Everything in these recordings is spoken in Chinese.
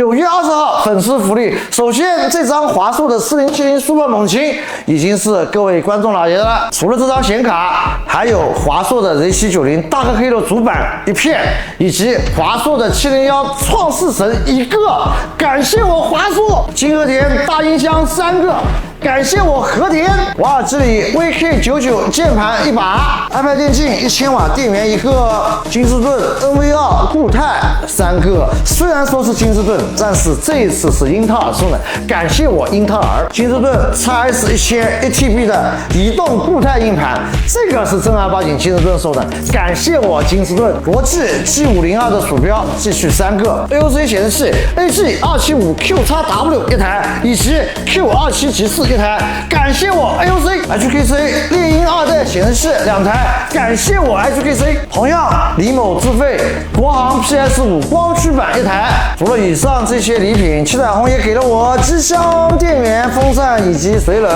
9月20号粉丝福利，首先这张华硕的4070 Super 猛禽已经是各位观众老爷的了。除了这张显卡，还有华硕的 Z790大个黑的主板1片，以及华硕的701创世神1个。感谢我华硕！金和田大音箱3个。感谢我和田，瓦尔基里 VK99 键盘1把，iPad 电竞1000瓦电源1个，金士顿 NV2 固态3个。虽然说是金士顿，但是这一次是英特尔送的，感谢我英特尔。金士顿 XS1000 1TB 的移动固态硬盘，这个是正儿八经金士顿送的，感谢我金士顿。国际 G502 的鼠标继续3个 ，AOC 显示器 AG275QXW 1台，以及 Q27G4 1台，感谢我 AOC。HKC 猎鹰2代显示器2台，感谢我 HKC。同样，李某自费国行 PS5 光驱版1台。除了以上这些礼品，七彩虹也给了我机箱、电源、风扇以及水冷。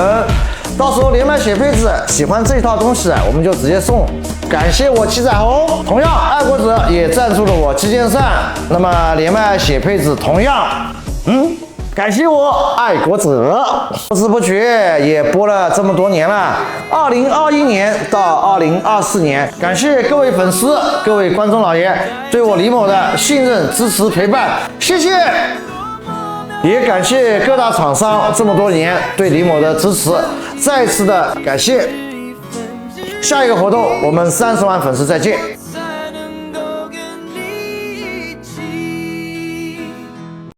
到时候连麦写配置，喜欢这套东西我们就直接送。感谢我七彩虹。同样，爱国者也赞助了我基建扇，那么连麦写配置同样，感谢我爱国者，不知不觉也播了这么多年了，2021年到2024年，感谢各位粉丝、各位观众老爷对我李某的信任、支持、陪伴，谢谢。也感谢各大厂商这么多年对李某的支持，再次的感谢。下一个活动我们30万粉丝再见。